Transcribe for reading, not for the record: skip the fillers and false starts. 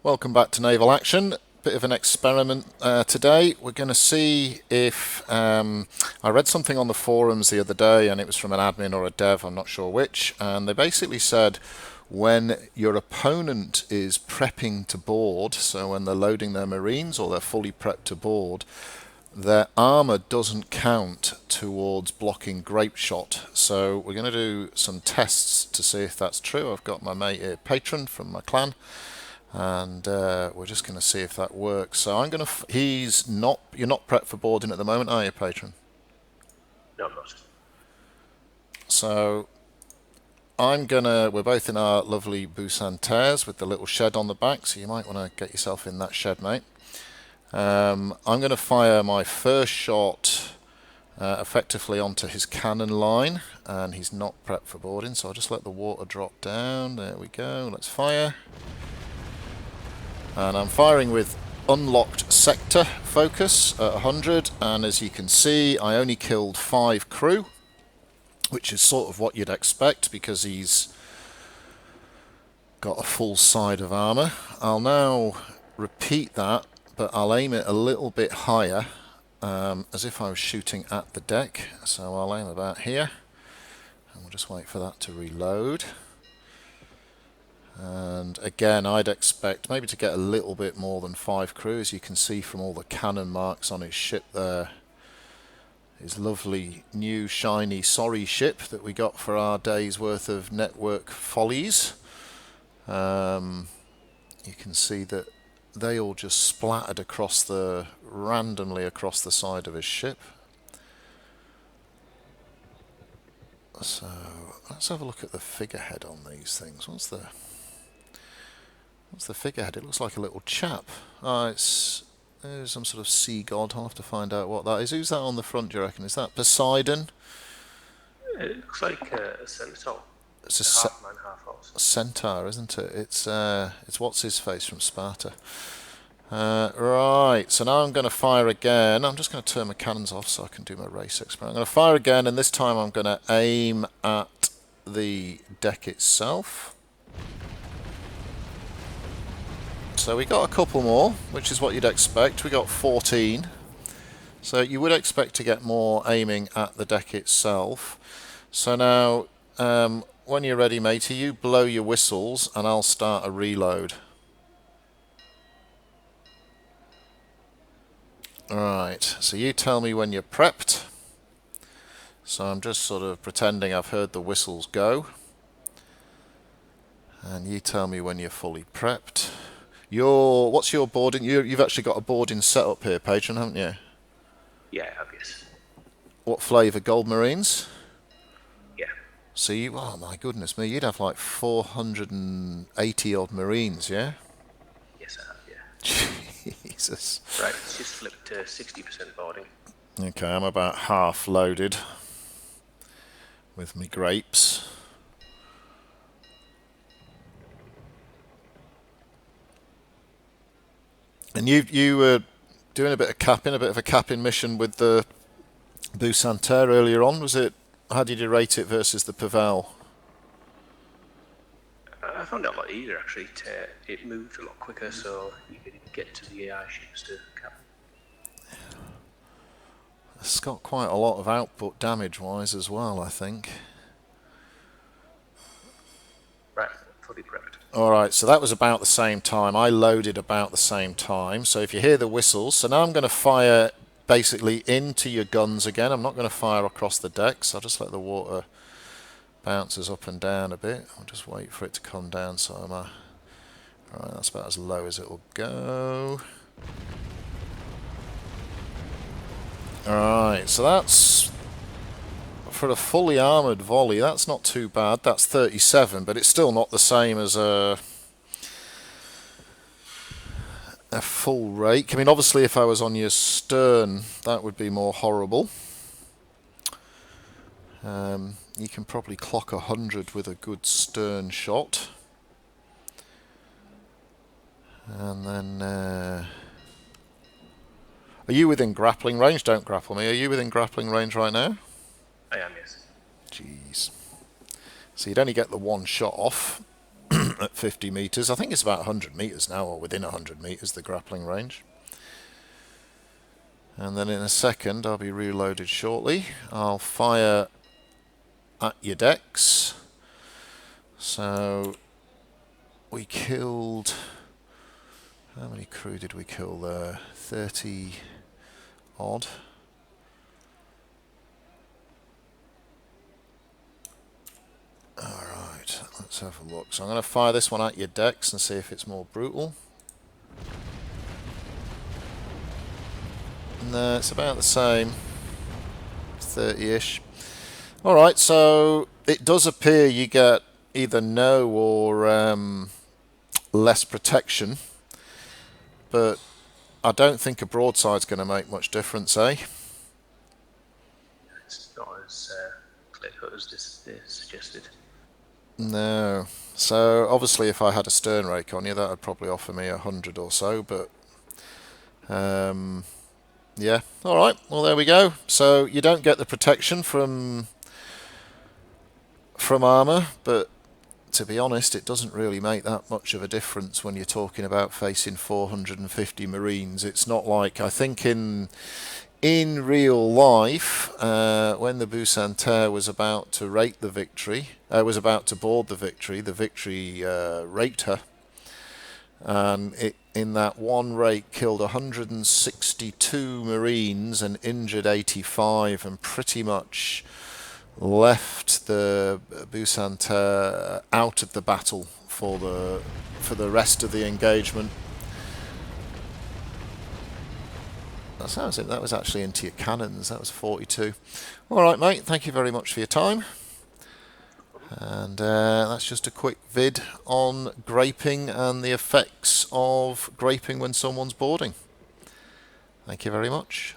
Welcome back to Naval Action. Bit of an experiment today. We're going to see if I read something on the forums the other day, and it was from an admin or a dev, I'm not sure which, and they basically said when your opponent is prepping to board, so when they're loading their marines or they're fully prepped to board, their armor doesn't count towards blocking grape shot. So we're going to do some tests to see if that's true. I've got my mate here, Patron from my clan, and we're just going to see if that works. So I'm going to. You're not prepped for boarding at the moment, are you, Patron? No, I'm not. So we're both in our lovely Bucentaures with the little shed on the back, so you might want to get yourself in that shed, mate. I'm going to fire my first shot effectively onto his cannon line, and he's not prepped for boarding, so I'll just let the water drop down. There we go. Let's fire. And I'm firing with unlocked sector focus at 100, and as you can see, I only killed 5 crew, which is sort of what you'd expect because he's got a full side of armor. I'll now repeat that, but I'll aim it a little bit higher, as if I was shooting at the deck. So I'll aim about here, and we'll just wait for that to reload. And again, I'd expect maybe to get a little bit more than 5 crew, as you can see from all the cannon marks on his ship there. His lovely new shiny sorry ship that we got for our day's worth of network follies. You can see that they all just splattered randomly across the side of his ship. So let's have a look at the figurehead on these things. What's the figurehead? It looks like a little chap. It's some sort of sea god. I'll have to find out what that is. Who's that on the front, do you reckon? Is that Poseidon? It looks like a centaur. It's Half man, half horse. a centaur, isn't it? It's what's his face from Sparta. Right, so now I'm going to fire again. I'm just going to turn my cannons off so I can do my race experiment. I'm going to fire again, and this time I'm going to aim at the deck itself. So we got a couple more, which is what you'd expect. We got 14. So you would expect to get more aiming at the deck itself. So now, when you're ready, matey, you blow your whistles and I'll start a reload. Alright, so you tell me when you're prepped. So I'm just sort of pretending I've heard the whistles go. And you tell me when you're fully prepped. What's your boarding? You've actually got a boarding set up here, Patron, haven't you? Yeah, obvious. What flavour? Gold Marines? Yeah. So oh my goodness me, you'd have like 480 odd Marines, yeah? Yes, I have, yeah. Jesus. Right, it's just flipped to 60% boarding. Okay, I'm about half loaded with me grapes. And you were doing a bit of a capping mission with the Bucentaure earlier on. How did you rate it versus the Pavel? I found it a lot easier, actually. It moved a lot quicker, so you could get to the AI ships to cap. It's got quite a lot of output damage-wise as well, I think. Right, fully prepped. Alright, so that was about the same time. I loaded about the same time. So if you hear the whistles, so now I'm going to fire basically into your guns again. I'm not going to fire across the decks. I'll just let the water bounces up and down a bit. I'll just wait for it to come down. So alright, that's about as low as it will go. Alright, so that's for a fully armoured volley. That's not too bad. That's 37, but it's still not the same as a full rake. I mean, obviously, if I was on your stern, that would be more horrible. You can probably clock 100 with a good stern shot. And then... are you within grappling range? Don't grapple me. Are you within grappling range right now? I am, yes. Jeez. So you'd only get the one shot off. at 50 metres. I think it's about 100 metres now, or within 100 metres, the grappling range. And then in a second, I'll be reloaded shortly. I'll fire at your decks. So we killed... How many crew did we kill there? 30 odd. Alright, let's have a look. So I'm going to fire this one at your decks and see if it's more brutal. No, it's about the same. 30-ish. Alright, so it does appear you get either no or less protection. But I don't think a broadside's going to make much difference, eh? It's not as clear-cut as this suggested. No. So obviously if I had a stern rake on you, that would probably offer me 100 or so, but yeah. Alright, well there we go. So you don't get the protection from armour, but to be honest, it doesn't really make that much of a difference when you're talking about facing 450 Marines. It's not like, I think in real life, when the Bucentaure was about to rate the Victory, was about to board the Victory raked her, and it, in that one rake, killed 162 Marines and injured 85, and pretty much left the Bucentaure out of the battle for the rest of the engagement. That sounds it. That was actually into your cannons. That was 42. All right, mate. Thank you very much for your time. And that's just a quick vid on graping and the effects of graping when someone's boarding. Thank you very much.